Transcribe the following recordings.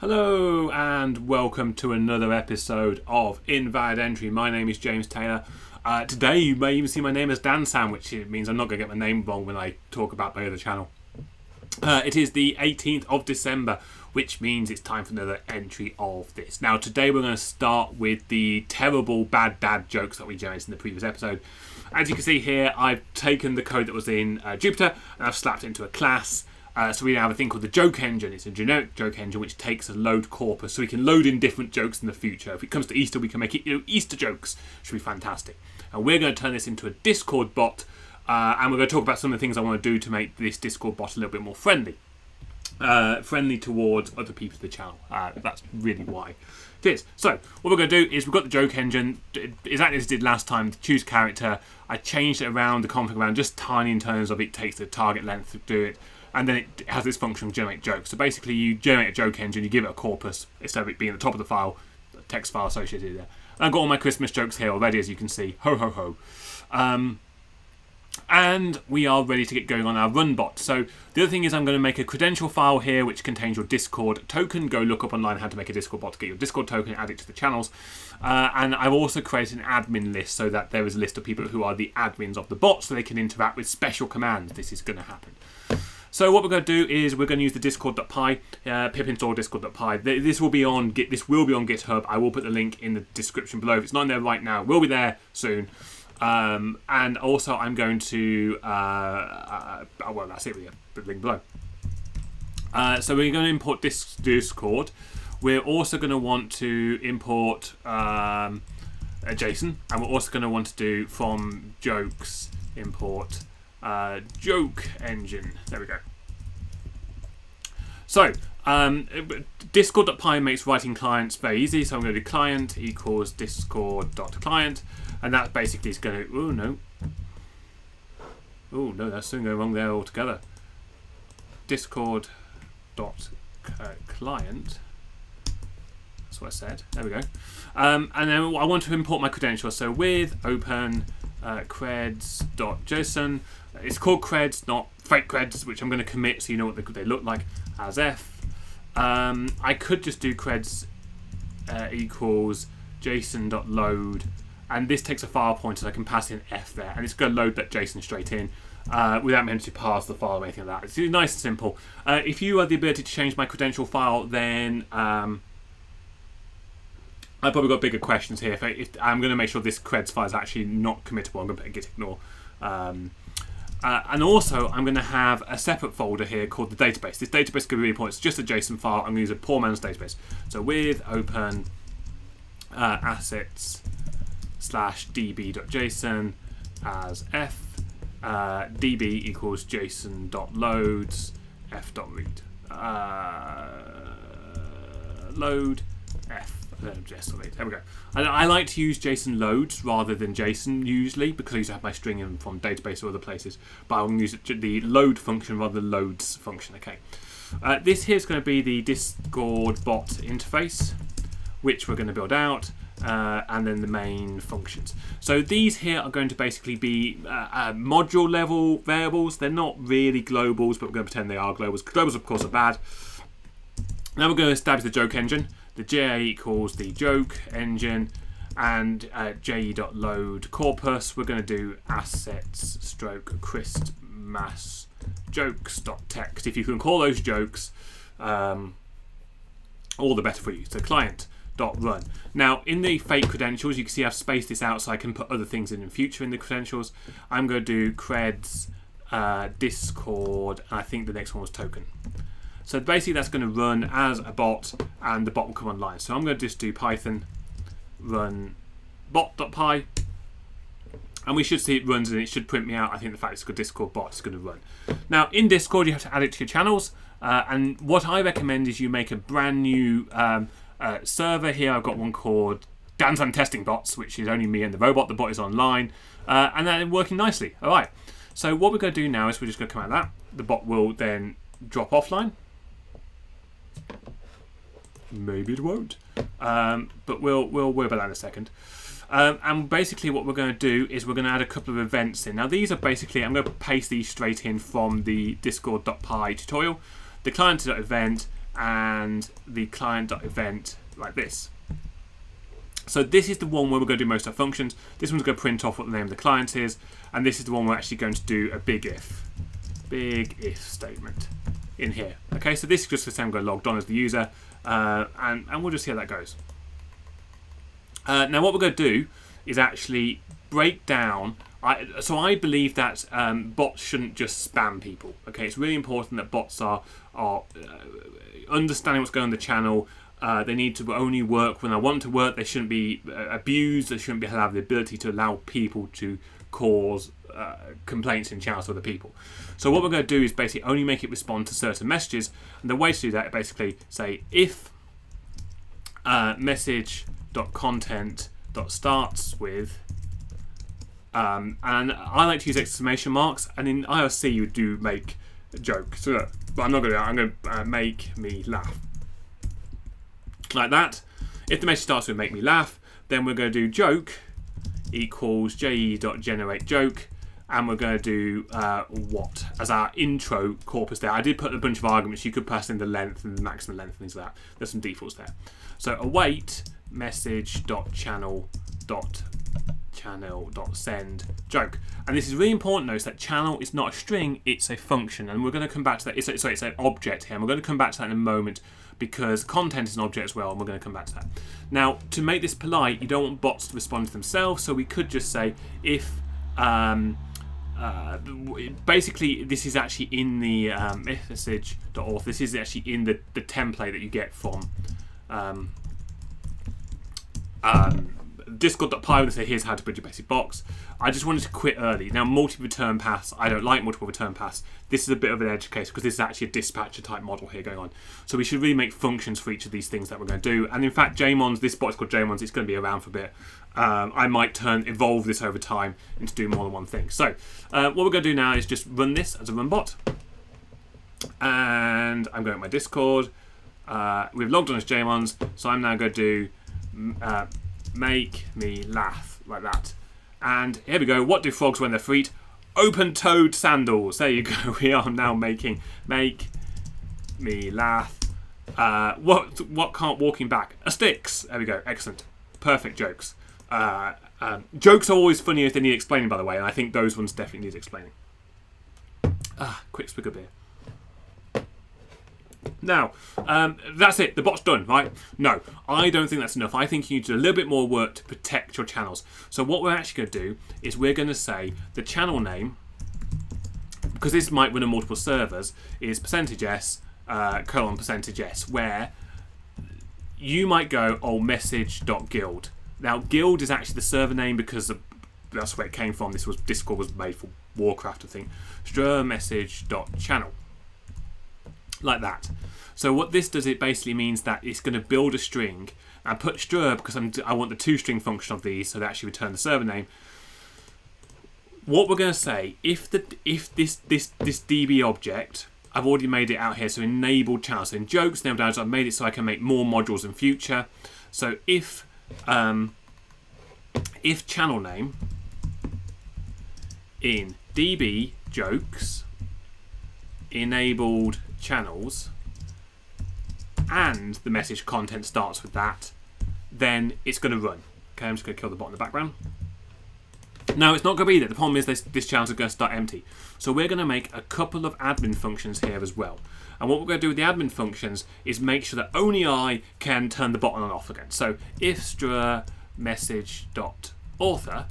Hello and welcome to another episode of Invalid Entry. My name is James Taylor. Today you may even see my name as Dan Sam, which means I'm not going to get my name wrong when I talk about my other channel. It is the 18th of December, which means it's time for another entry of this. Now today we're going to start with the terrible bad dad jokes that we generated in the previous episode. As you can see here, I've taken the code that was in Jupyter and I've slapped it into a class. So we have a thing called the joke engine. It's a generic joke engine which takes a load corpus, so we can load in different jokes in the future. If it comes to Easter, we can make it Easter jokes. Should be fantastic. And we're going to turn this into a Discord bot, and we're going to talk about some of the things I want to do to make this Discord bot a little bit more friendly. Friendly towards other people of the channel. That's really why it is. So what we're going to do is we've got the joke engine, exactly as it did last time. Choose character. I changed it around, the config around just tiny in terms of it takes the target length to do it. And then it has this function of generate jokes. So basically you generate a joke engine, you give it a corpus, instead of it being at the top of the file, the text file associated there. And I've got all my Christmas jokes here already, as you can see. Ho, ho, ho. And we are ready to get going on our run bot. So the other thing is I'm going to make a credential file here which contains your Discord token. Go look up online how to make a Discord bot to get your Discord token, add it to the channels. And I've also created an admin list so that there is a list of people who are the admins of the bot so they can interact with special commands. This is going to happen. So what we're going to do is we're going to use the discord.py, pip install discord.py. This will be on GitHub. I will put the link in the description below. If it's not in there right now, it will be there soon. And also I'm going to, well, that's it. We put the link below. So we're going to import this Discord. We're also going to want to import a JSON, and we're also going to want to do from jokes import joke engine. There we go. So discord.py makes writing clients very easy, so I'm going to do client equals discord.client, and that basically is going to oh no, that's something going wrong there altogether. Discord.client, that's what I said. There we go. And then I want to import my credentials, so with open creds.json. It's called creds, not fake creds, which I'm going to commit so you know what they look like as f. I could just do creds equals json.load, and this takes a file pointer, so I can pass in f there, and it's going to load that JSON straight in without me having to parse the file or anything like that. It's nice and simple. If you have the ability to change my credential file, then I've probably got bigger questions here. If I'm going to make sure this creds file is actually not committable, I'm going to put a git ignore. And also, I'm going to have a separate folder here called the database. This database is going to be really important. It's just a JSON file. I'm going to use a poor man's database. So with open assets /db.json as f, db equals json.loads f.read. Load f. There we go. And I like to use JSON loads rather than JSON usually because I used to have my string in from database or other places, but I'm going to use the load function rather than loads function. Okay. This here is going to be the Discord bot interface, which we're going to build out, and then the main functions. So these here are going to basically be module level variables. They're not really globals, but we're going to pretend they are globals. Globals, of course, are bad. Now we're going to establish the joke engine. The JA equals the joke engine, and je.load corpus. We're going to do assets stroke Christmas jokes.text. If you can call those jokes, all the better for you. So client.run. Now in the fake credentials, you can see I've spaced this out so I can put other things in the future in the credentials. I'm going to do creds Discord, and I think the next one was token. So basically that's going to run as a bot and the bot will come online. So I'm going to just do Python run bot.py, and we should see it runs and it should print me out. I think the fact it's got Discord bot is going to run. Now in Discord you have to add it to your channels, and what I recommend is you make a brand new server. Here I've got one called Dan's Testing Bots, which is only me and the robot. The bot is online and that's working nicely. Alright, so what we're going to do now is we're just going to come out of that. The bot will then drop offline. Maybe it won't, but we'll worry about that in a second. And basically what we're going to do is we're going to add a couple of events in. Now these are basically, I'm going to paste these straight in from the discord.py tutorial. The client.event and the client.event like this. So this is the one where we're going to do most of our functions. This one's going to print off what the name of the client is, and this is the one we're actually going to do a big if statement in here. Okay, so this is just the same guy logged on as the user, and we'll just see how that goes. Now what we're going to do is actually break down. So I believe that bots shouldn't just spam people. Okay, it's really important that bots are understanding what's going on in the channel. They need to only work when I want to work. They shouldn't be abused. They shouldn't have the ability to allow people to cause complaints in channels to other people. So what we're going to do is basically only make it respond to certain messages. And the way to do that is basically say if message.content.starts with and I like to use exclamation marks, and in IRC you do make jokes, but I'm not going to do that. I'm going to make me laugh like that. If the message starts with make me laugh, then we're going to do joke equals je.generate joke, and we're going to do what as our intro corpus there. I did put a bunch of arguments. You could pass in the length and the maximum length and things like that. There's some defaults there. So await message.channel.send joke, and this is really important. Notice that channel is not a string, it's a function, and we're going to come back to that. It's an object here, and we're going to come back to that in a moment because content is an object as well, and we're going to come back to that. Now, to make this polite, you don't want bots to respond to themselves, so we could just say if basically this is actually in the message.auth. This is actually in the template that you get from Discord.py, and say here's how to build your basic box. I just wanted to quit early. Now multiple return paths, I don't like multiple return paths. This is a bit of an edge case because this is actually a dispatcher type model here going on. So we should really make functions for each of these things that we're going to do. And in fact, JMons, this bot is called JMons. It's going to be around for a bit. I might evolve this over time into doing more than one thing. So what we're going to do now is just run this as a run bot. And I'm going to my Discord. We've logged on as JMons, so I'm now going to do make me laugh like that. And here we go. What do frogs when they're freed? Open-toed sandals. There you go. We are now making make me laugh. What can't walking back? A sticks. There we go. Excellent. Perfect jokes. Jokes are always funny if they need explaining, by the way, and I think those ones definitely need explaining. Quick swig of beer. Now, that's it. The bot's done, right? No, I don't think that's enough. I think you need to do a little bit more work to protect your channels. So what we're actually going to do is we're going to say the channel name, because this might run on multiple servers, is %s :%s, where you might go, oh, message.guild. Now, guild is actually the server name because that's where it came from. Discord was made for Warcraft, I think. Str message.channel. Like that. So what this does, it basically means that it's going to build a string and put str because I want the toString function of these, so they actually return the server name. What we're going to say, if this DB object, I've already made it out here, so enabled channel. So in jokes, now I've made it so I can make more modules in future. So if channel name in DB jokes enabled channels and the message content starts with that, then it's going to run. Okay, I'm just going to kill the bot in the background. No, it's not going to be there. The problem is this channel is going to start empty. So we're going to make a couple of admin functions here as well. And what we're going to do with the admin functions is make sure that only I can turn the bot on and off again. So if str message.author,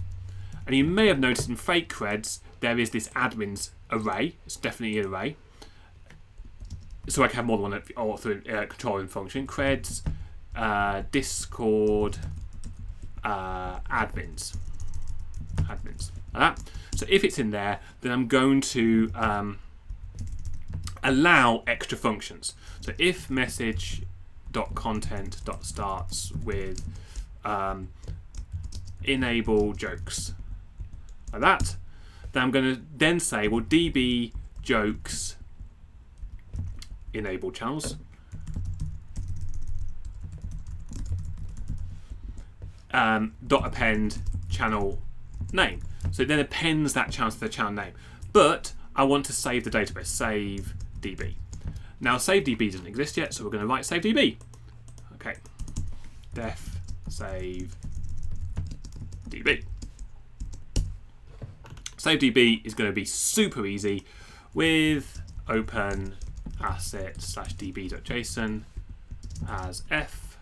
and you may have noticed in fake creds, there is this admins array. It's definitely an array. So I can have more than one author controlling function. Creds, Discord, admins. Like that. So if it's in there, then I'm going to allow extra functions. So if message.content.starts with enable jokes, like that, then I'm going to then say, well, DB jokes enable channels dot append channel name. So it then appends that channel to the channel name. But I want to save the database, save DB. Now SaveDB doesn't exist yet, so we're going to write SaveDB. Okay, def save DB. SaveDB is going to be super easy with open asset /db.json as f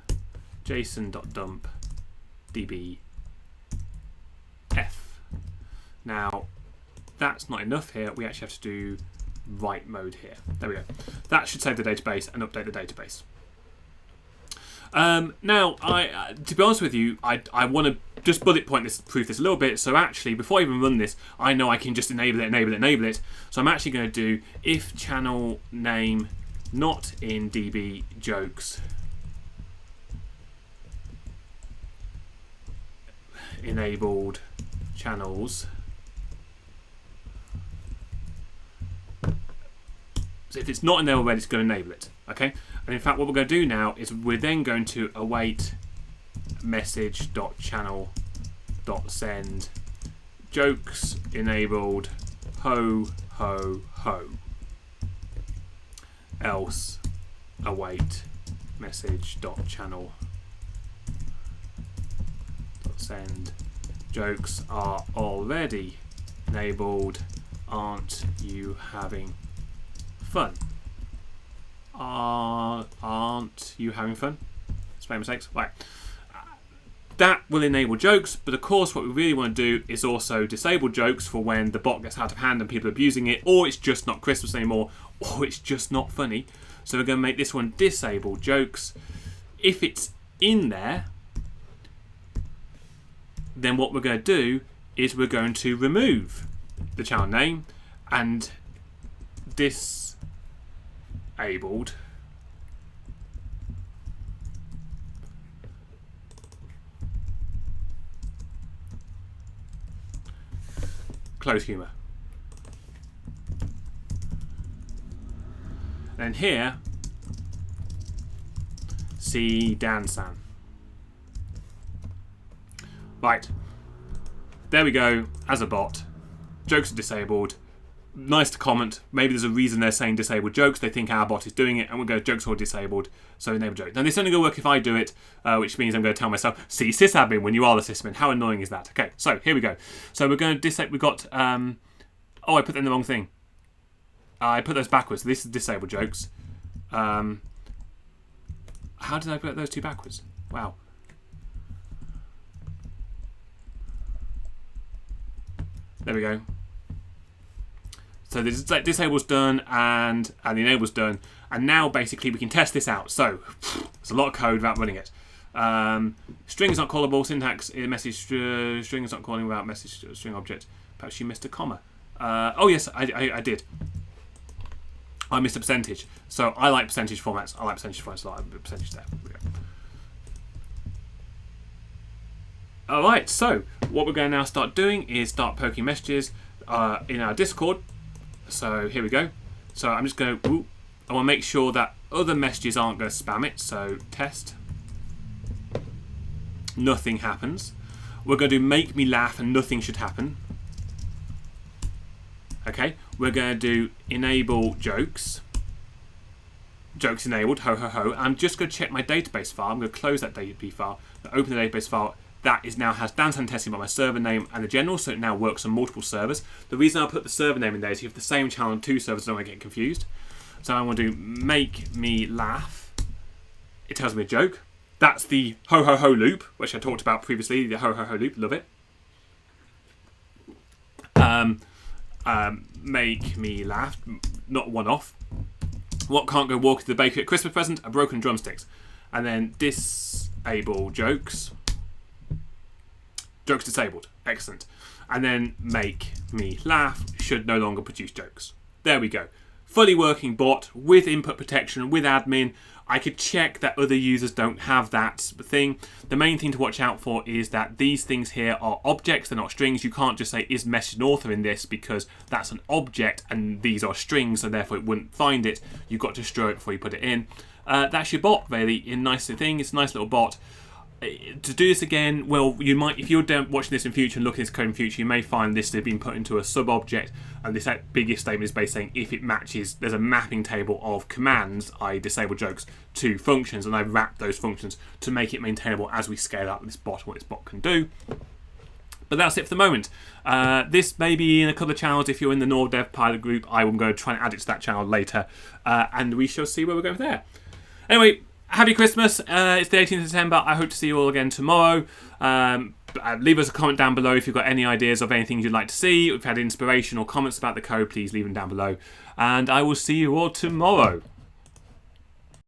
json.dump db f. Now that's not enough here, we actually have to do write mode here. There we go. That should save the database and update the database. Now, to be honest with you, I want to just bullet point this, proof this a little bit. So actually, before I even run this, I know I can just enable it. So I'm actually going to do if channel name not in DB jokes enabled channels. So if it's not in there already, it's going to enable it. Okay, and in fact what we're going to do now is we're then going to await message.channel.send jokes enabled ho ho ho, else await message.channel.send jokes are already enabled, aren't you having fun? Aren't you having fun? Spelling mistakes. Right. That will enable jokes, but of course what we really want to do is also disable jokes for when the bot gets out of hand and people are abusing it, or it's just not Christmas anymore, or it's just not funny. So we're going to make this one disable jokes. If it's in there, then what we're going to do is we're going to remove the channel name and disabled close humour. And here, see Dan-san. Right, there we go. As a bot, jokes are disabled. Nice to comment. Maybe there's a reason they're saying disabled jokes. They think our bot is doing it, and we'll go jokes are disabled, so enable jokes. Now this is only going to work if I do it, which means I'm going to tell myself, see sysadmin when you are the sysadmin. How annoying is that? Okay, so here we go. So we're going to disable. We've got. Oh, I put in the wrong thing. I put those backwards. This is disabled jokes. How did I put those two backwards? Wow. There we go. So the disable's done and the enable's done, and now basically we can test this out. So there's a lot of code without running it. String is not callable. Syntax message string is not calling without message string object. Perhaps you missed a comma. Oh yes, I did. I missed a percentage. So I like percentage formats. I like percentage formats a lot. Percentage there. All right. So what we're going to now start doing is start poking messages in our Discord. So here we go. So I'm just going to, I want to make sure that other messages aren't going to spam it. So test. Nothing happens. We're going to do make me laugh and nothing should happen. Okay. We're going to do enable jokes. Jokes enabled, ho ho ho. I'm just going to check my database file. I'm going to close that database file, open the database file. That is now has Dan-san testing by my server name and the general, so it now works on multiple servers. The reason I put the server name in there is you have the same channel on two servers, so I don't want to get confused. So I want to do make me laugh. It tells me a joke. That's the ho ho ho loop, which I talked about previously. The ho ho ho loop, love it. Make me laugh, not one off. What can't go walk to the bakery at Christmas present? A broken drumsticks. And then disable jokes. Jokes disabled. Excellent. And then make me laugh should no longer produce jokes. There we go. Fully working bot with input protection, with admin. I could check that other users don't have that thing. The main thing to watch out for is that these things here are objects, they're not strings. You can't just say, is message an author in this, because that's an object and these are strings, so therefore it wouldn't find it. You've got to stir it before you put it in. That's your bot, really. A nice thing. It's a nice little bot. to do this again, well, you might, if you're watching this in future and looking at this code in future, you may find this to have been put into a sub-object, and this big if statement is basically saying if it matches, there's a mapping table of commands, i.e. disable jokes, to functions, and I wrap those functions to make it maintainable as we scale up this bot, what this bot can do. But that's it for the moment. This may be in a couple of channels. If you're in the NorDev pilot group, I will go try and add it to that channel later, and we shall see where we're going from there. Anyway, happy Christmas. It's the 18th of December. I hope to see you all again tomorrow. Leave us a comment down below if you've got any ideas of anything you'd like to see. If you've had inspiration or comments about the code, please leave them down below. And I will see you all tomorrow.